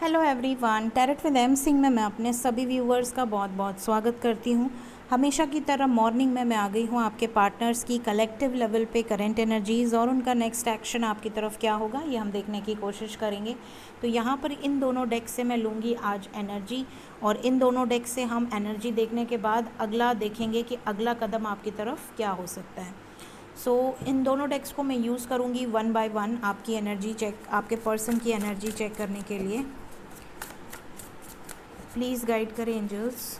Hello everyone, tarot with M Singh में मैं अपने सभी व्यूवर्स का बहुत बहुत स्वागत करती हूँ। हमेशा की तरह मॉर्निंग में मैं आ गई हूँ आपके पार्टनर्स की कलेक्टिव लेवल पे करंट एनर्जीज़ और उनका नेक्स्ट एक्शन आपकी तरफ क्या होगा ये हम देखने की कोशिश करेंगे। तो यहाँ पर इन दोनों डेक से मैं लूँगी आज एनर्जी और इन दोनों डेक से हम एनर्जी देखने के बाद अगला देखेंगे कि अगला कदम आपकी तरफ क्या हो सकता है। इन दोनों डेक्स को मैं यूज़ करूँगी वन बाय वन आपकी एनर्जी चेक, आपके पर्सन की एनर्जी चेक करने के लिए। प्लीज़ गाइड करें एंजल्स।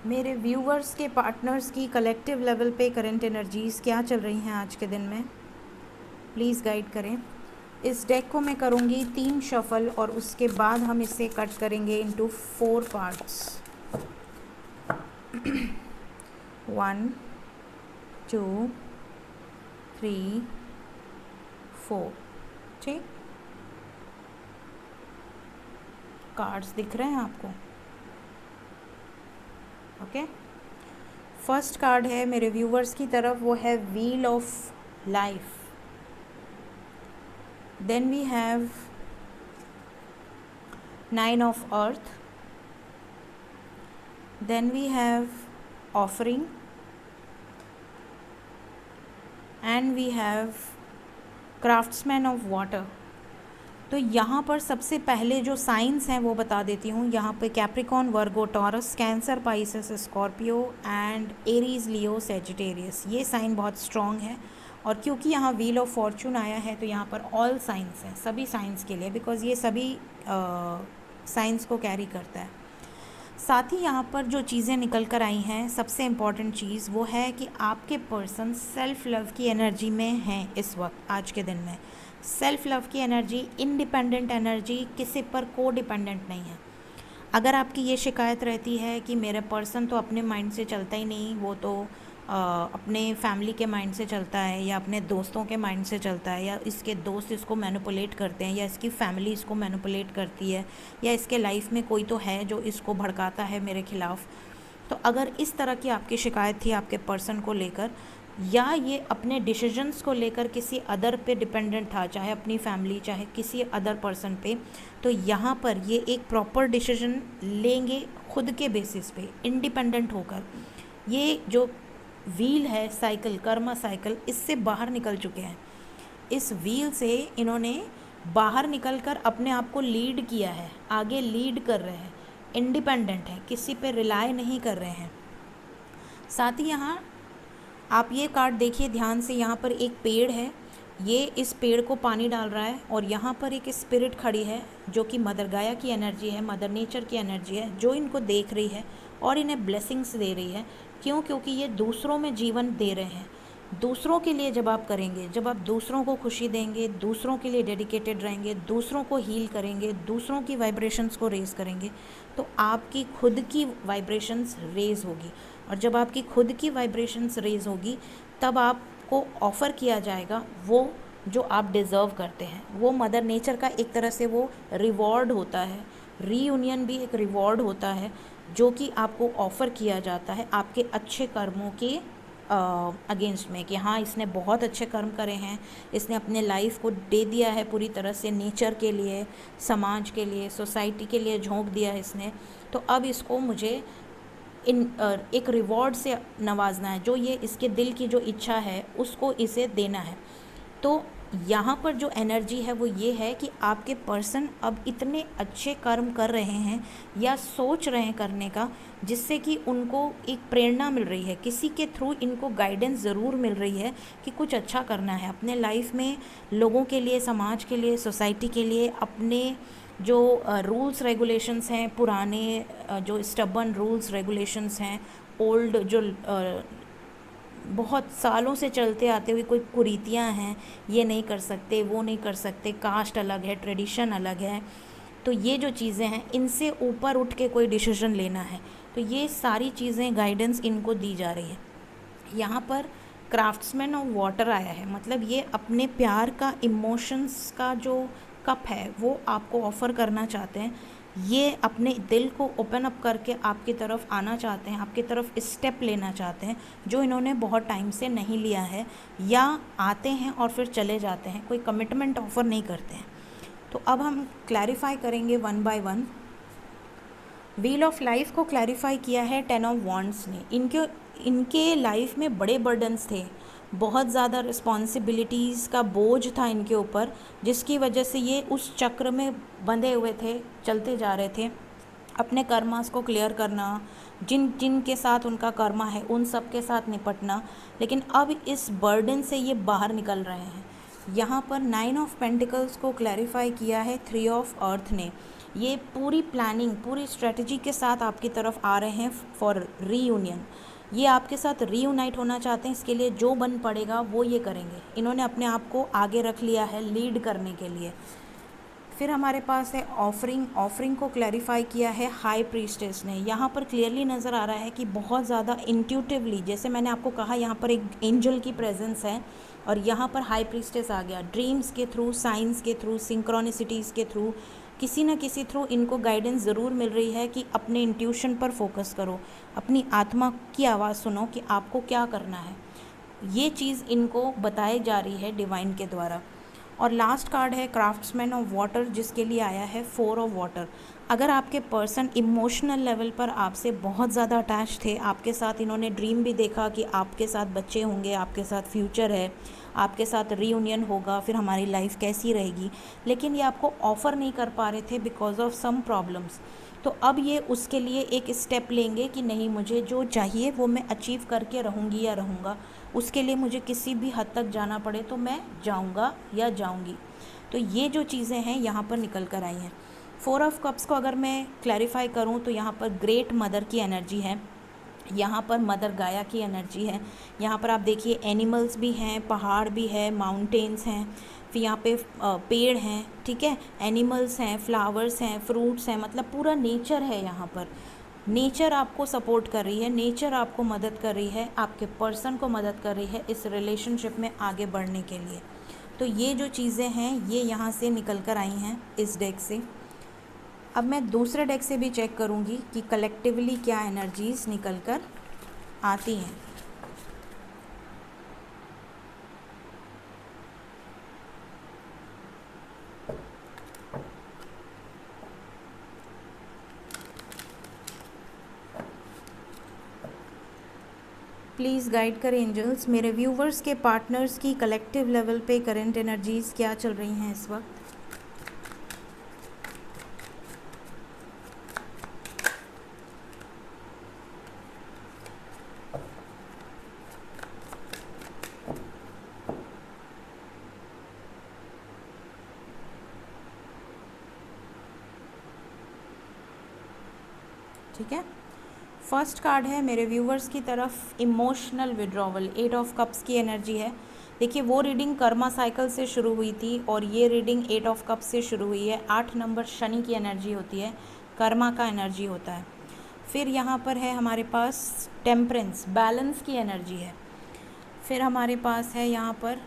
मेरे व्यूवर्स के पार्टनर्स की कलेक्टिव लेवल पे करंट एनर्जीज़ क्या चल रही हैं आज के दिन में, प्लीज़ गाइड करें। इस डेक को मैं करूँगी 3 शफल और उसके बाद हम इसे कट करेंगे इनटू 4 पार्ट्स। 1 2 3 4। ठीक, कार्ड्स दिख रहे हैं आपको? ओके, फर्स्ट कार्ड है मेरे व्यूवर्स की तरफ, वो है wheel of life. Then we have 9 of earth. Then we have offering and we have craftsman of water. तो यहाँ पर सबसे पहले जो साइंस हैं वो बता देती हूँ। यहाँ पे Capricorn, Virgo, taurus, cancer, Pisces, Scorpio and Aries, Leo, Sagittarius, ये साइन बहुत स्ट्रॉन्ग है। और क्योंकि यहाँ व्हील ऑफ फॉर्चून आया है तो यहाँ पर ऑल साइंस हैं, सभी साइंस के लिए, बिकॉज ये सभी साइंस को कैरी करता है। साथ ही यहाँ पर जो चीज़ें निकल कर आई हैं, सबसे इम्पॉर्टेंट चीज़ वो है कि आपके पर्सन सेल्फ लव की एनर्जी में हैं इस वक्त, आज के दिन में सेल्फ लव की एनर्जी, इंडिपेंडेंट एनर्जी, किसी पर को डिपेंडेंट नहीं है। अगर आपकी ये शिकायत रहती है कि मेरा पर्सन तो अपने माइंड से चलता ही नहीं, वो तो अपने फैमिली के माइंड से चलता है या अपने दोस्तों के माइंड से चलता है, या इसके दोस्त इसको मैनिपुलेट करते हैं, या इसकी फैमिली इसको मैनिपुलेट करती है, या इसके लाइफ में कोई तो है जो इसको भड़काता है मेरे खिलाफ़, तो अगर इस तरह की आपकी शिकायत थी आपके पर्सन को लेकर, या ये अपने डिसीजंस को लेकर किसी अदर पे डिपेंडेंट था, चाहे अपनी फैमिली चाहे किसी अदर पर्सन पे, तो यहाँ पर ये एक प्रॉपर डिसीजन लेंगे खुद के बेसिस पे, इंडिपेंडेंट होकर। ये जो व्हील है, साइकिल, कर्मा साइकिल, इससे बाहर निकल चुके हैं। इस व्हील से इन्होंने बाहर निकलकर अपने आप को लीड किया है, आगे लीड कर रहे हैं, इंडिपेंडेंट है, किसी पे रिलाय नहीं कर रहे हैं। साथ ही यहाँ आप ये कार्ड देखिए ध्यान से, यहाँ पर एक पेड़ है, ये इस पेड़ को पानी डाल रहा है और यहाँ पर एक स्पिरिट खड़ी है जो कि मदर गाया की एनर्जी है, मदर नेचर की एनर्जी है, जो इनको देख रही है और इन्हें ब्लेसिंग्स दे रही है। क्यों? क्योंकि ये दूसरों में जीवन दे रहे हैं। दूसरों के लिए जब आप करेंगे, जब आप दूसरों को खुशी देंगे, दूसरों के लिए डेडिकेटेड रहेंगे, दूसरों को हील करेंगे, दूसरों की वाइब्रेशंस को रेज़ करेंगे, तो आपकी खुद की वाइब्रेशंस रेज़ होगी। और जब आपकी खुद की वाइब्रेशंस रेज़ होगी तब आपको ऑफ़र किया जाएगा वो जो आप डिज़र्व करते हैं। वो मदर नेचर का एक तरह से वो रिवॉर्ड होता है, रीयूनियन भी एक रिवॉर्ड होता है जो कि आपको ऑफ़र किया जाता है आपके अच्छे कर्मों के अगेंस्ट में, कि हाँ इसने बहुत अच्छे कर्म करे हैं, इसने अपने लाइफ को दे दिया है पूरी तरह से नेचर के लिए, समाज के लिए, सोसाइटी के लिए झोंक दिया है इसने, तो अब इसको मुझे एक रिवॉर्ड से नवाजना है, जो ये इसके दिल की जो इच्छा है उसको इसे देना है। तो यहाँ पर जो एनर्जी है वो ये है कि आपके पर्सन अब इतने अच्छे कर्म कर रहे हैं या सोच रहे हैं करने का, जिससे कि उनको एक प्रेरणा मिल रही है, किसी के थ्रू इनको गाइडेंस ज़रूर मिल रही है कि कुछ अच्छा करना है अपने लाइफ में, लोगों के लिए, समाज के लिए, सोसाइटी के लिए। अपने जो रूल्स रेगुलेशंस हैं, पुराने जो स्टबर्न रूल्स रेगुलेशंस हैं, ओल्ड जो बहुत सालों से चलते आते हुए कोई कुरीतियाँ हैं, ये नहीं कर सकते, वो नहीं कर सकते, कास्ट अलग है, ट्रेडिशन अलग है, तो ये जो चीज़ें हैं इनसे ऊपर उठ के कोई डिसीजन लेना है, तो ये सारी चीज़ें गाइडेंस इनको दी जा रही है। यहाँ पर क्राफ्ट्समैन ऑफ वाटर आया है, मतलब ये अपने प्यार का, इमोशंस का जो कप है वो आपको ऑफ़र करना चाहते हैं ये अपने दिल को ओपन अप करके आपकी तरफ आना चाहते हैं, आपकी तरफ स्टेप लेना चाहते हैं जो इन्होंने बहुत टाइम से नहीं लिया है, या आते हैं और फिर चले जाते हैं, कोई कमिटमेंट ऑफर नहीं करते हैं। तो अब हम क्लैरिफाई करेंगे one by one. Wheel of life को क्लैरिफाई किया है 10 ऑफ वॉन्ड्स ने। इनके लाइफ में बड़े बर्डन्स थे, बहुत ज़्यादा रिस्पॉन्सिबिलिटीज़ का बोझ था इनके ऊपर, जिसकी वजह से ये उस चक्र में बंधे हुए थे, चलते जा रहे थे। अपने कर्मास को क्लियर करना, जिन के साथ उनका कर्मा है उन सब के साथ निपटना, लेकिन अब इस बर्डन से ये बाहर निकल रहे हैं। यहाँ पर 9 ऑफ पेंटिकल्स को क्लैरिफाई किया है 3 ऑफ अर्थ ने। ये पूरी प्लानिंग, पूरी स्ट्रेटजी के साथ आपकी तरफ आ रहे हैं फॉर रीयूनियन। ये आपके साथ रीयूनाइट होना चाहते हैं, इसके लिए जो बन पड़ेगा वो ये करेंगे। इन्होंने अपने आप को आगे रख लिया है लीड करने के लिए। फिर हमारे पास है ऑफरिंग को क्लैरिफाई किया है हाई प्रीस्टेस ने। यहाँ पर क्लियरली नज़र आ रहा है कि बहुत ज़्यादा इंट्यूटिवली, जैसे मैंने आपको कहा यहाँ पर एक एंजल की प्रेजेंस है, और यहाँ पर हाई प्रीस्टेस आ गया। ड्रीम्स के थ्रू, साइंस के थ्रू, सिंक्रोनिसिटीज़ के थ्रू, किसी न किसी थ्रू इनको गाइडेंस ज़रूर मिल रही है कि अपने इंट्यूशन पर फोकस करो, अपनी आत्मा की आवाज़ सुनो कि आपको क्या करना है। ये चीज़ इनको बताई जा रही है डिवाइन के द्वारा। और लास्ट कार्ड है क्राफ्ट्समैन ऑफ वाटर, जिसके लिए आया है 4 ऑफ वाटर। अगर आपके पर्सन इमोशनल लेवल पर आपसे बहुत ज़्यादा अटैच थे, आपके साथ इन्होंने ड्रीम भी देखा कि आपके साथ बच्चे होंगे, आपके साथ फ्यूचर है, आपके साथ रीयूनियन होगा, फिर हमारी लाइफ कैसी रहेगी, लेकिन ये आपको ऑफ़र नहीं कर पा रहे थे बिकॉज ऑफ सम प्रॉब्लम्स। तो अब ये उसके लिए एक स्टेप लेंगे कि नहीं, मुझे जो चाहिए वो मैं अचीव करके रहूँगी या रहूँगा, उसके लिए मुझे किसी भी हद तक जाना पड़े तो मैं जाऊँगा या जाऊँगी। तो ये जो चीज़ें हैं यहाँ पर निकल कर आई हैं। 4 ऑफ कप्स को अगर मैं क्लैरिफाई करूँ तो यहाँ पर ग्रेट मदर की एनर्जी है, यहाँ पर मदर गाया की एनर्जी है। यहाँ पर आप देखिए एनिमल्स भी हैं, पहाड़ भी है, माउंटेन्स हैं, फिर यहाँ पे पेड़ हैं, ठीक है, एनिमल्स हैं, फ्लावर्स हैं, फ्रूट्स हैं, मतलब पूरा नेचर है। यहाँ पर नेचर आपको सपोर्ट कर रही है, नेचर आपको मदद कर रही है, आपके पर्सन को मदद कर रही है इस रिलेशनशिप में आगे बढ़ने के लिए। तो ये जो चीज़ें हैं ये यहाँ से निकल कर आई हैं इस डेक से। अब मैं दूसरे डेक से भी चेक करूँगी कि कलेक्टिवली क्या एनर्जीज़ निकल कर आती हैं। प्लीज़ गाइड करें एंजल्स, मेरे व्यूवर्स के पार्टनर्स की कलेक्टिव लेवल पे करंट एनर्जीज़ क्या चल रही हैं इस वक्त। ठीक है, फर्स्ट कार्ड है मेरे व्यूवर्स की तरफ इमोशनल विड्रॉवल, 8 ऑफ कप्स की एनर्जी है। देखिए वो रीडिंग कर्मा साइकिल से शुरू हुई थी और ये रीडिंग 8 ऑफ कप्स से शुरू हुई है। 8 नंबर शनि की एनर्जी होती है, कर्मा का एनर्जी होता है। फिर यहाँ पर है हमारे पास टेम्परेंस, बैलेंस की एनर्जी है। फिर हमारे पास है यहाँ पर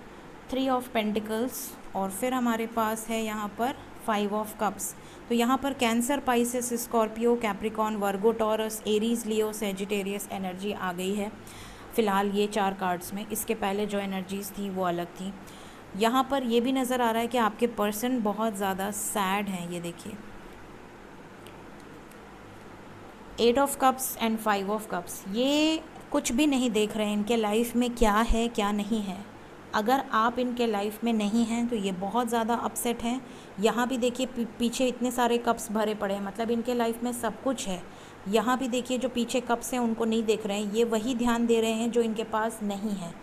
3 ऑफ पेंटिकल्स, और फिर हमारे पास है यहाँ पर 5 ऑफ कप्स। तो यहाँ पर कैंसर, पाइसेस, स्कॉर्पियो, कैप्रिकॉन, वर्गो, टॉरस, एरीज, लियो, सेजिटेरियस एनर्जी आ गई है फ़िलहाल ये 4 कार्ड्स में। इसके पहले जो एनर्जीज़ थी वो अलग थी। यहाँ पर ये भी नज़र आ रहा है कि आपके पर्सन बहुत ज़्यादा सैड हैं। ये देखिए 8 of cups and 5 of cups, ये कुछ भी नहीं देख रहे हैं इनके लाइफ में क्या है क्या नहीं है। अगर आप इनके लाइफ में नहीं हैं तो ये बहुत ज़्यादा अपसेट हैं। यहाँ भी देखिए पीछे इतने सारे कप्स भरे पड़े हैं, मतलब इनके लाइफ में सब कुछ है। यहाँ भी देखिए जो पीछे कप्स हैं उनको नहीं देख रहे हैं, ये वही ध्यान दे रहे हैं जो इनके पास नहीं है।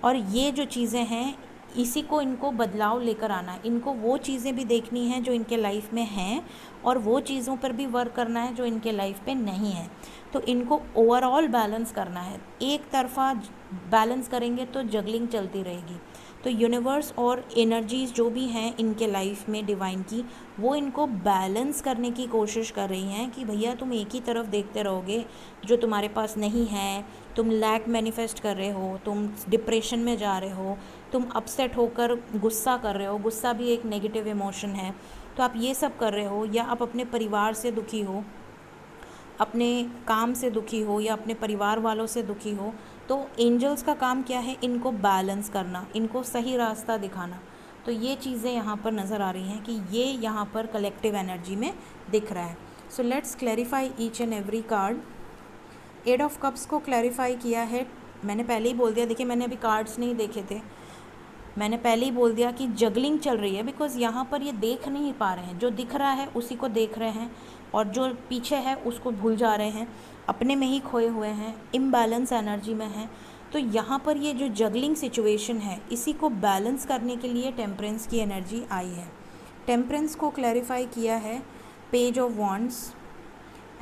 और ये जो चीज़ें हैं इसी को इनको बदलाव लेकर आना है। इनको वो चीज़ें भी देखनी है जो इनके लाइफ में हैं और वो चीज़ों पर भी वर्क करना है जो इनके लाइफ पे नहीं है। तो इनको ओवरऑल बैलेंस करना है। एक तरफा बैलेंस करेंगे तो जगलिंग चलती रहेगी। तो यूनिवर्स और एनर्जीज़ जो भी हैं इनके लाइफ में डिवाइन की, वो इनको बैलेंस करने की कोशिश कर रही हैं कि भैया तुम एक ही तरफ देखते रहोगे जो तुम्हारे पास नहीं है, तुम लैक मैनिफेस्ट कर रहे हो, तुम डिप्रेशन में जा रहे हो, तुम अपसेट होकर गुस्सा कर रहे हो। गुस्सा भी एक नेगेटिव इमोशन है। तो आप ये सब कर रहे हो, या आप अपने परिवार से दुखी हो, अपने काम से दुखी हो, या अपने परिवार वालों से दुखी हो, तो एंजल्स का काम क्या है? इनको बैलेंस करना, इनको सही रास्ता दिखाना। तो ये चीज़ें यहाँ पर नज़र आ रही हैं कि ये यहाँ पर कलेक्टिव एनर्जी में दिख रहा है। So let's clarify each and every card. 8 of cups को क्लैरिफाई किया है, मैंने पहले ही बोल दिया। देखिए, मैंने अभी कार्ड्स नहीं देखे थे, मैंने पहले ही बोल दिया कि जगलिंग चल रही है, बिकॉज़ यहाँ पर ये देख नहीं पा रहे हैं। जो दिख रहा है उसी को देख रहे हैं, और जो पीछे है उसको भूल जा रहे हैं, अपने में ही खोए हुए हैं, इम्बैलेंस एनर्जी में हैं। तो यहाँ पर ये जो जगलिंग सिचुएशन है, इसी को बैलेंस करने के लिए टेम्परेंस की एनर्जी आई है। टेम्परेंस को क्लैरिफाई किया है page of wands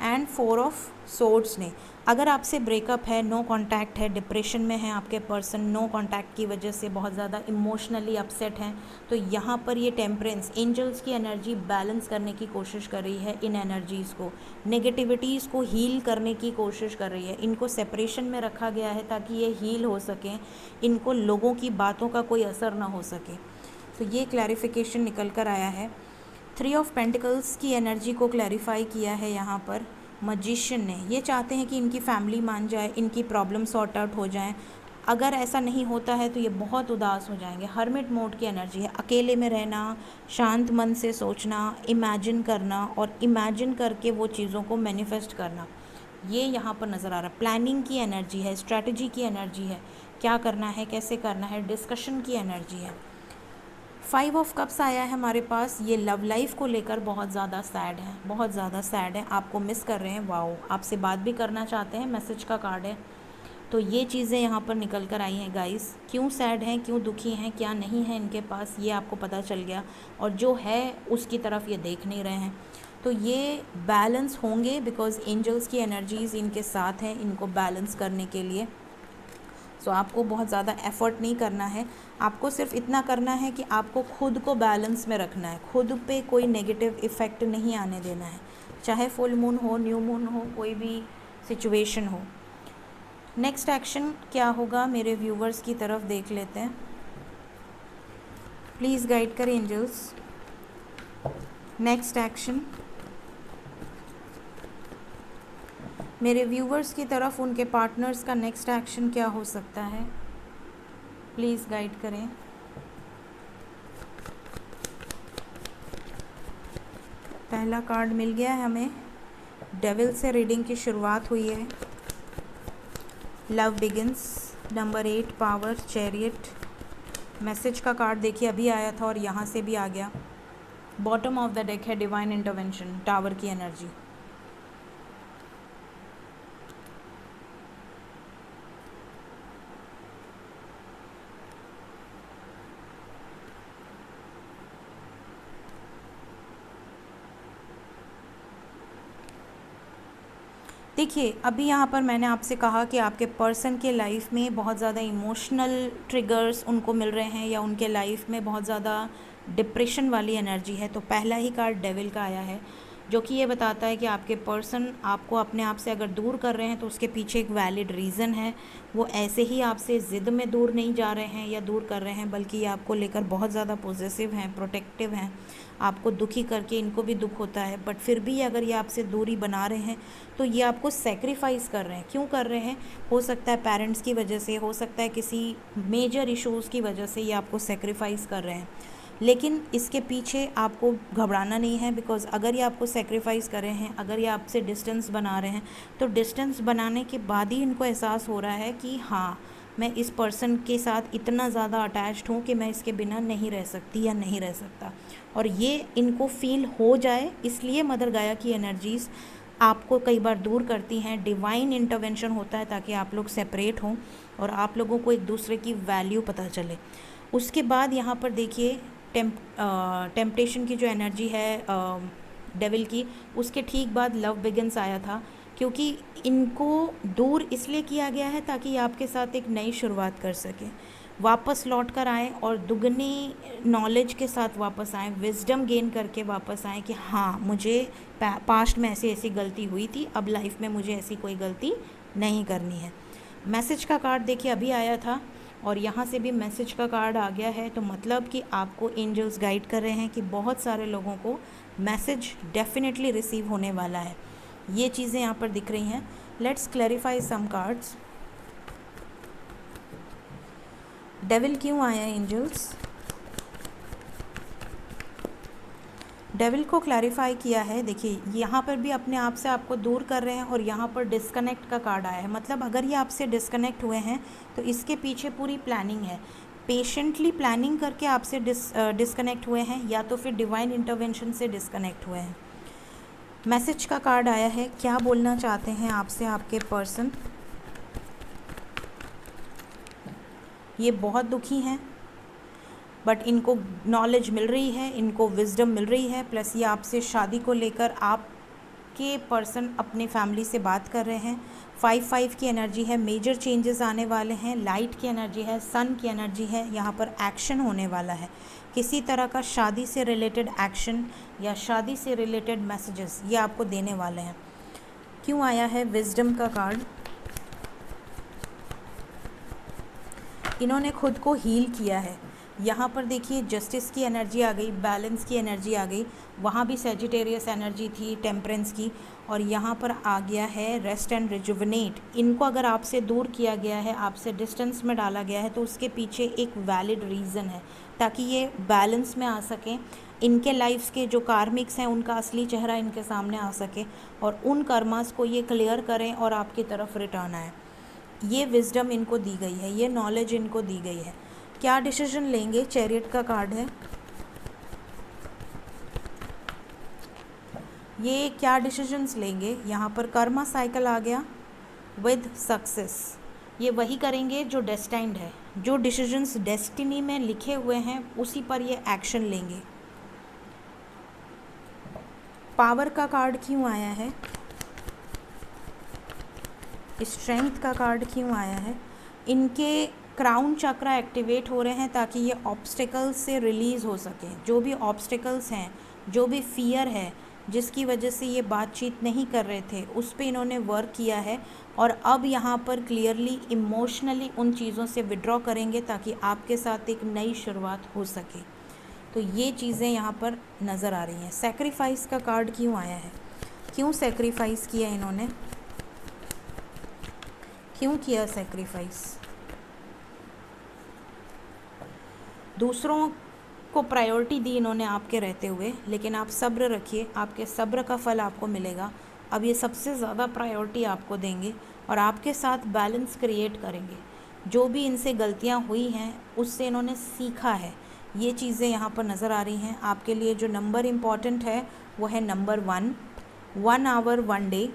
and 4 of swords ने। अगर आपसे ब्रेकअप है, नो कांटेक्ट है, डिप्रेशन में है आपके पर्सन, नो कांटेक्ट की वजह से बहुत ज़्यादा इमोशनली अपसेट हैं, तो यहाँ पर ये टेम्परेंस एंजल्स की एनर्जी बैलेंस करने की कोशिश कर रही है। इन एनर्जीज़ को, नेगेटिविटीज़ को हील करने की कोशिश कर रही है। इनको सेपरेशन में रखा गया है ताकि ये हील हो सकें, इनको लोगों की बातों का कोई असर ना हो सके। तो ये क्लैरिफिकेशन निकल कर आया है। 3 ऑफ पेंटिकल्स की एनर्जी को क्लैरिफाई किया है यहाँ पर मजिशियन ने। ये चाहते हैं कि इनकी फैमिली मान जाए, इनकी प्रॉब्लम सॉर्ट आउट हो जाएं। अगर ऐसा नहीं होता है तो ये बहुत उदास हो जाएंगे। हर्मिट मोड की एनर्जी है, अकेले में रहना, शांत मन से सोचना, इमेजिन करना, और इमेजिन करके वो चीज़ों को मैनिफेस्ट करना, ये यहाँ पर नज़र आ रहा है। प्लानिंग की एनर्जी है, स्ट्रैटेजी की एनर्जी है, क्या करना है, कैसे करना है, डिस्कशन की एनर्जी है। 5 ऑफ कप्स आया है हमारे पास। ये लव लाइफ को लेकर बहुत ज़्यादा सैड है, बहुत ज़्यादा सैड है, आपको मिस कर रहे हैं, वाओ, आपसे बात भी करना चाहते हैं, मैसेज का कार्ड है। तो ये चीज़ें यहाँ पर निकल कर आई हैं गाइस। क्यों सैड हैं, क्यों दुखी हैं, क्या नहीं है इनके पास, ये आपको पता चल गया, और जो है उसकी तरफ ये देख नहीं रहे हैं। तो ये बैलेंस होंगे बिकॉज एंजल्स की एनर्जीज़ इनके साथ हैं इनको बैलेंस करने के लिए। सो आपको बहुत ज़्यादा एफ़र्ट नहीं करना है, आपको सिर्फ इतना करना है कि आपको खुद को बैलेंस में रखना है, खुद पे कोई नेगेटिव इफ़ेक्ट नहीं आने देना है, चाहे फुल मून हो, न्यू मून हो, कोई भी सिचुएशन हो। नेक्स्ट एक्शन क्या होगा मेरे व्यूवर्स की तरफ देख लेते हैं। प्लीज़ गाइड करें एंजल्स। नेक्स्ट एक्शन मेरे व्यूवर्स की तरफ, उनके पार्टनर्स का नेक्स्ट एक्शन क्या हो सकता है, प्लीज़ गाइड करें। पहला कार्ड मिल गया है हमें, डेविल से रीडिंग की शुरुआत हुई है। Love begins, number 8 power, chariot. Message का कार्ड देखिए अभी आया था और यहाँ से भी आ गया। बॉटम ऑफ द डेक है डिवाइन इंटरवेंशन, टावर की एनर्जी। देखिए अभी यहाँ पर मैंने आपसे कहा कि आपके पर्सन के लाइफ में बहुत ज़्यादा इमोशनल ट्रिगर्स उनको मिल रहे हैं, या उनके लाइफ में बहुत ज़्यादा डिप्रेशन वाली एनर्जी है। तो पहला ही कार्ड डेविल का आया है, जो कि ये बताता है कि आपके पर्सन आपको अपने आप से अगर दूर कर रहे हैं तो उसके पीछे एक वैलिड रीज़न है। वो ऐसे ही आपसे ज़िद में दूर नहीं जा रहे हैं या दूर कर रहे हैं, बल्कि ये आपको लेकर बहुत ज़्यादा पॉजिटिव हैं, प्रोटेक्टिव हैं। आपको दुखी करके इनको भी दुख होता है, बट फिर भी अगर ये आपसे दूरी बना रहे हैं तो ये आपको सेक्रीफाइस कर रहे हैं। क्यों कर रहे हैं? हो सकता है पेरेंट्स की वजह से, हो सकता है किसी मेजर इश्यूज़ की वजह से ये आपको सेक्रीफाइस कर रहे हैं। लेकिन इसके पीछे आपको घबराना नहीं है, बिकॉज़ अगर ये आपको सेक्रीफाइस कर रहे हैं, अगर ये आपसे डिस्टेंस बना रहे हैं, तो डिस्टेंस बनाने के बाद ही इनको एहसास हो रहा है कि हाँ, मैं इस पर्सन के साथ इतना ज़्यादा अटैच्ड हूँ कि मैं इसके बिना नहीं रह सकती या नहीं रह सकता। और ये इनको फील हो जाए, इसलिए मदर गाया की एनर्जीज़ आपको कई बार दूर करती हैं। डिवाइन इंटरवेंशन होता है ताकि आप लोग सेपरेट हों और आप लोगों को एक दूसरे की वैल्यू पता चले। उसके बाद यहाँ पर देखिए टेम्पटेशन की जो एनर्जी है डेविल की, उसके ठीक बाद लव बिगिंस आया था, क्योंकि इनको दूर इसलिए किया गया है ताकि आपके साथ एक नई शुरुआत कर सकें, वापस लौट कर आएँ और दुगनी नॉलेज के साथ वापस आएँ, विजडम गेन करके वापस आएँ कि हाँ, मुझे पास्ट में ऐसी ऐसी गलती हुई थी, अब लाइफ में मुझे ऐसी कोई गलती नहीं करनी है। मैसेज का कार्ड देखिए अभी आया था, और यहाँ से भी मैसेज का कार्ड आ गया है, तो मतलब कि आपको एंजल्स गाइड कर रहे हैं कि बहुत सारे लोगों को मैसेज डेफिनेटली रिसीव होने वाला है। ये चीज़ें यहाँ पर दिख रही हैं। Let's clarify some cards. Devil क्यों आया एंजल्स? डेविल को क्लैरिफाई किया है, देखिए यहाँ पर भी अपने आप से आपको दूर कर रहे हैं और यहाँ पर डिस्कनेक्ट का कार्ड आया है। मतलब अगर ये आपसे डिस्कनेक्ट हुए हैं तो इसके पीछे पूरी प्लानिंग है, पेशेंटली प्लानिंग करके आपसे डिस्कनेक्ट हुए हैं, या तो फिर डिवाइन इंटरवेंशन से डिस्कनेक्ट हुए हैं। मैसेज का कार्ड आया है, क्या बोलना चाहते हैं आपसे आपके पर्सन? ये बहुत दुखी हैं, बट इनको नॉलेज मिल रही है, इनको विजडम मिल रही है, प्लस ये आपसे शादी को लेकर आपके पर्सन अपने फैमिली से बात कर रहे हैं। 5-5 की एनर्जी है, मेजर चेंजेस आने वाले हैं, लाइट की एनर्जी है, सन की एनर्जी है, यहाँ पर एक्शन होने वाला है, किसी तरह का शादी से रिलेटेड एक्शन या शादी से रिलेटेड मैसेजेस ये आपको देने वाले हैं। क्यों आया है विजडम का कार्ड? इन्होंने खुद को हील किया है। यहाँ पर देखिए जस्टिस की एनर्जी आ गई, बैलेंस की एनर्जी आ गई, वहाँ भी सेजिटेरियस एनर्जी थी, टेम्परेंस की, और यहाँ पर आ गया है रेस्ट एंड रिजुवनेट। इनको अगर आपसे दूर किया गया है, आपसे डिस्टेंस में डाला गया है, तो उसके पीछे एक वैलिड रीज़न है, ताकि ये बैलेंस में आ सकें, इनके लाइफ्स के जो कार्मिक्स हैं उनका असली चेहरा इनके सामने आ सके, और उन कर्मास को ये क्लियर करें और आपकी तरफ रिटर्न आए। ये विजडम इनको दी गई है, ये नॉलेज इनको दी गई है। क्या डिसीजन लेंगे? चैरियट का कार्ड है, ये क्या डिसीजंस लेंगे? यहाँ पर कर्मा साइकिल आ गया विद सक्सेस। ये वही करेंगे जो डेस्टाइंड है, जो डिसीजंस डेस्टिनी में लिखे हुए हैं उसी पर ये एक्शन लेंगे। पावर का कार्ड क्यों आया है? स्ट्रेंथ का कार्ड क्यों आया है? इनके क्राउन चक्रा एक्टिवेट हो रहे हैं ताकि ये ऑब्स्टिकल्स से रिलीज़ हो सके। जो भी ऑब्स्टिकल्स हैं, जो भी फियर है, जिसकी वजह से ये बातचीत नहीं कर रहे थे, उस पे इन्होंने वर्क किया है, और अब यहाँ पर क्लियरली इमोशनली उन चीज़ों से विड्रॉ करेंगे ताकि आपके साथ एक नई शुरुआत हो सके। तो ये चीज़ें यहाँ पर नज़र आ रही हैं। सेक्रीफाइस का कार्ड क्यों आया है? क्यों सेक्रीफाइस किया इन्होंने? क्यों किया सेक्रीफाइस? दूसरों को प्रायोरिटी दी इन्होंने आपके रहते हुए, लेकिन आप सब्र रखिए, आपके सब्र का फल आपको मिलेगा। अब ये सबसे ज़्यादा प्रायोरिटी आपको देंगे और आपके साथ बैलेंस क्रिएट करेंगे। जो भी इनसे गलतियां हुई हैं उससे इन्होंने सीखा है, ये चीज़ें यहाँ पर नज़र आ रही हैं। आपके लिए जो नंबर इम्पॉर्टेंट है वो है नंबर 1 आवर 1 डे।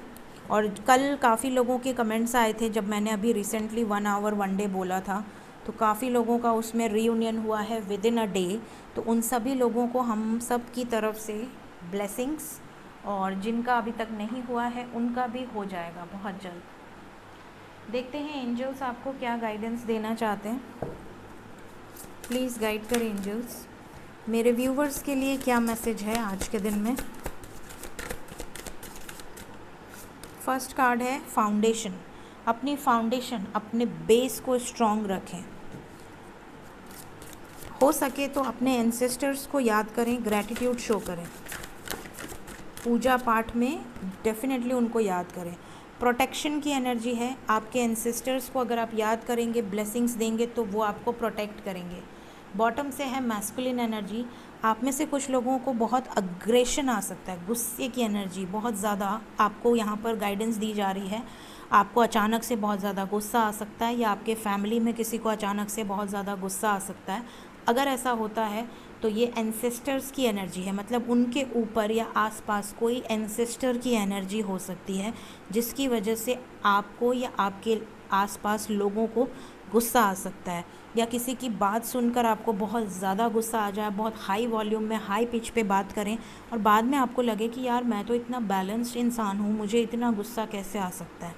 और कल काफ़ी लोगों के कमेंट्स आए थे जब मैंने अभी रिसेंटली 1 आवर 1 डे बोला था, तो काफ़ी लोगों का उसमें रीयूनियन हुआ है विद इन अ डे। तो उन सभी लोगों को हम सब की तरफ से ब्लेसिंग्स, और जिनका अभी तक नहीं हुआ है उनका भी हो जाएगा बहुत जल्द। देखते हैं एंजल्स आपको क्या गाइडेंस देना चाहते हैं। प्लीज़ गाइड करें एंजल्स, मेरे व्यूवर्स के लिए क्या मैसेज है आज के दिन में। फर्स्ट कार्ड है फाउंडेशन। अपनी फाउंडेशन, अपने बेस को स्ट्रॉन्ग रखें। हो सके तो अपने एंसेस्टर्स को याद करें, ग्रैटिट्यूड शो करें, पूजा पाठ में डेफिनेटली उनको याद करें। प्रोटेक्शन की एनर्जी है, आपके एंसेस्टर्स को अगर आप याद करेंगे, ब्लेसिंग्स देंगे तो वो आपको प्रोटेक्ट करेंगे। बॉटम से है मैस्कुलिन एनर्जी। आप में से कुछ लोगों को बहुत अग्रेशन आ सकता है, गुस्से की एनर्जी बहुत ज़्यादा आपको यहाँ पर गाइडेंस दी जा रही है। आपको अचानक से बहुत ज़्यादा गुस्सा आ सकता है, या आपके फैमिली में किसी को अचानक से बहुत ज़्यादा गुस्सा आ सकता है। अगर ऐसा होता है तो ये एंसेस्टर्स की एनर्जी है, मतलब उनके ऊपर या आसपास कोई एंसेस्टर की एनर्जी हो सकती है, जिसकी वजह से आपको या आपके आसपास लोगों को गुस्सा आ सकता है, या किसी की बात सुनकर आपको बहुत ज़्यादा गुस्सा आ जाए, बहुत हाई वॉल्यूम में हाई पिच पे बात करें, और बाद में आपको लगे कि यार मैं तो इतना बैलेंस्ड इंसान हूँ, मुझे इतना गुस्सा कैसे आ सकता है।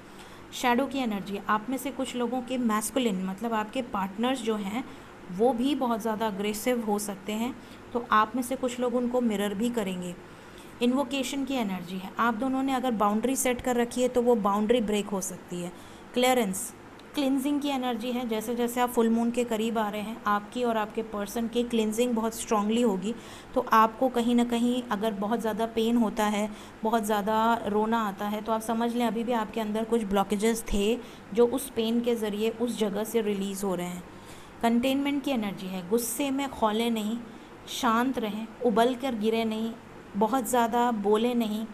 शैडो की एनर्जी, आप में से कुछ लोगों के मैस्कुलिन, मतलब आपके पार्टनर्स जो हैं वो भी बहुत ज़्यादा अग्रेसिव हो सकते हैं, तो आप में से कुछ लोग उनको मिरर भी करेंगे। इन्वोकेशन की एनर्जी है, आप दोनों ने अगर बाउंड्री सेट कर रखी है तो वो बाउंड्री ब्रेक हो सकती है। क्लियरेंस, क्लिनजिंग की एनर्जी है। जैसे जैसे आप फुल मून के करीब आ रहे हैं, आपकी और आपके पर्सन की क्लिनजिंग बहुत स्ट्रांगली होगी। तो आपको कहीं ना कहीं अगर बहुत ज़्यादा पेन होता है, बहुत ज़्यादा रोना आता है, तो आप समझ लें अभी भी आपके अंदर कुछ ब्लॉकेजेस थे जो उस पेन के ज़रिए उस जगह से रिलीज़ हो रहे हैं। कंटेनमेंट की एनर्जी है, गुस्से में खौले नहीं, शांत रहें, उबल कर गिरे नहीं, बहुत ज़्यादा बोले नहीं,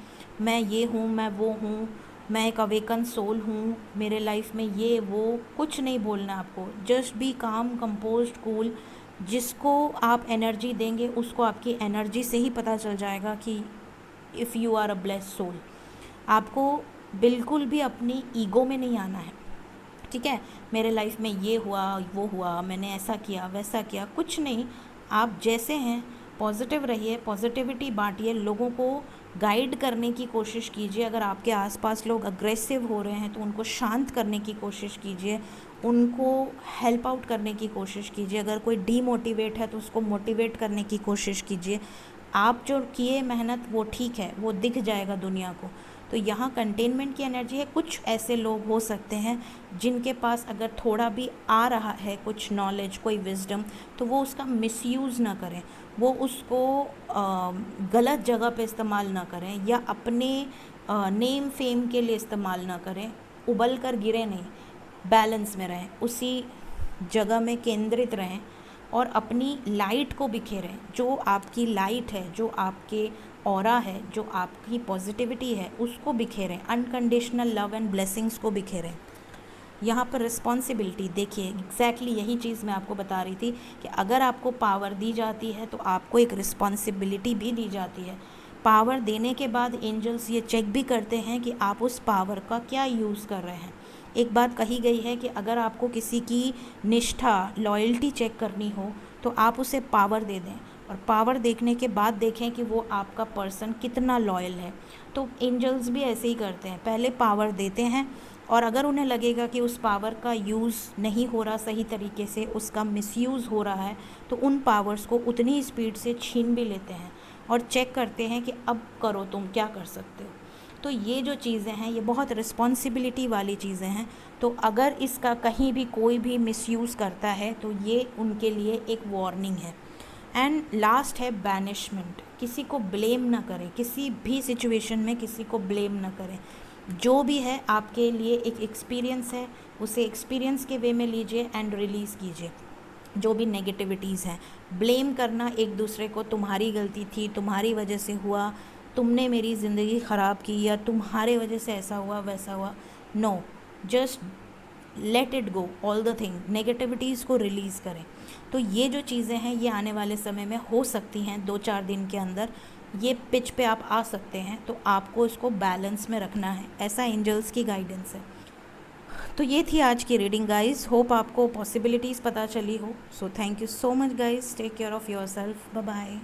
मैं ये हूँ, मैं वो हूँ, मैं एक अवेकन सोल हूँ, मेरे लाइफ में ये वो कुछ नहीं बोलना आपको। जस्ट बी काम, कंपोज्ड, कूल। जिसको आप एनर्जी देंगे उसको आपकी एनर्जी से ही पता चल जाएगा कि if you are a blessed soul. आपको बिल्कुल भी अपनी ईगो में नहीं आना है, ठीक है। मेरे लाइफ में ये हुआ, वो हुआ, मैंने ऐसा किया, वैसा किया, कुछ नहीं। आप जैसे हैं पॉजिटिव रहिए, पॉजिटिविटी बांटिए, लोगों को गाइड करने की कोशिश कीजिए। अगर आपके आसपास लोग अग्रेसिव हो रहे हैं तो उनको शांत करने की कोशिश कीजिए, उनको हेल्प आउट करने की कोशिश कीजिए। अगर कोई डीमोटिवेट है तो उसको मोटिवेट करने की कोशिश कीजिए। आप जो किए मेहनत वो ठीक है, वो दिख जाएगा दुनिया को। तो यहाँ कंटेनमेंट की एनर्जी है। कुछ ऐसे लोग हो सकते हैं जिनके पास अगर थोड़ा भी आ रहा है कुछ नॉलेज, कोई विजडम, तो वो उसका मिसयूज़ ना करें, वो उसको गलत जगह पे इस्तेमाल ना करें या अपने नेम फेम के लिए इस्तेमाल ना करें। उबल कर गिरे नहीं, बैलेंस में रहें, उसी जगह में केंद्रित रहें और अपनी लाइट को बिखेरें। जो आपकी लाइट है, जो आपके ऑरा है, जो आपकी पॉजिटिविटी है, उसको बिखेरें। अनकंडीशनल लव एंड ब्लेसिंग्स को बिखेरें। यहाँ पर रिस्पॉन्सिबिलिटी देखिए, एग्जैक्टली यही चीज़ मैं आपको बता रही थी कि अगर आपको पावर दी जाती है तो आपको एक रिस्पॉन्सिबिलिटी भी दी जाती है। पावर देने के बाद एंजल्स ये चेक भी करते हैं कि आप उस पावर का क्या यूज़ कर रहे हैं। एक बात कही गई है कि अगर आपको किसी की निष्ठा, लॉयल्टी चेक करनी हो तो आप उसे पावर दे दें और पावर देखने के बाद देखें कि वो आपका पर्सन कितना लॉयल है। तो एंजल्स भी ऐसे ही करते हैं, पहले पावर देते हैं और अगर उन्हें लगेगा कि उस पावर का यूज़ नहीं हो रहा सही तरीके से, उसका मिसयूज़ हो रहा है, तो उन पावर्स को उतनी स्पीड से छीन भी लेते हैं और चेक करते हैं कि अब करो, तुम क्या कर सकते हो। तो ये जो चीज़ें हैं ये बहुत रिस्पॉन्सिबिलिटी वाली चीज़ें हैं। तो अगर इसका कहीं भी कोई भी मिसयूज़ करता है तो ये उनके लिए एक वार्निंग है। एंड लास्ट है बैनिशमेंट। किसी को ब्लेम ना करें, किसी भी सिचुएशन में किसी को ब्लेम ना करें। जो भी है आपके लिए एक एक्सपीरियंस है, उसे एक्सपीरियंस के वे में लीजिए एंड रिलीज़ कीजिए। जो भी नेगेटिविटीज़ हैं, ब्लेम करना एक दूसरे को, तुम्हारी गलती थी, तुम्हारी वजह से हुआ, तुमने मेरी ज़िंदगी ख़राब की, या तुम्हारे वजह से ऐसा हुआ वैसा हुआ, no, just let it go, all the thing. Negativities को रिलीज़ करें। तो ये जो चीज़ें हैं ये आने वाले समय में हो सकती हैं, 2-4 दिन के अंदर ये पिच पे आप आ सकते हैं। तो आपको इसको बैलेंस में रखना है, ऐसा एंजल्स की गाइडेंस है। तो ये थी आज की रीडिंग गाइस। होप आपको पॉसिबिलिटीज़ पता चली हो। So thank you so much guys, take care of your self, bye bye.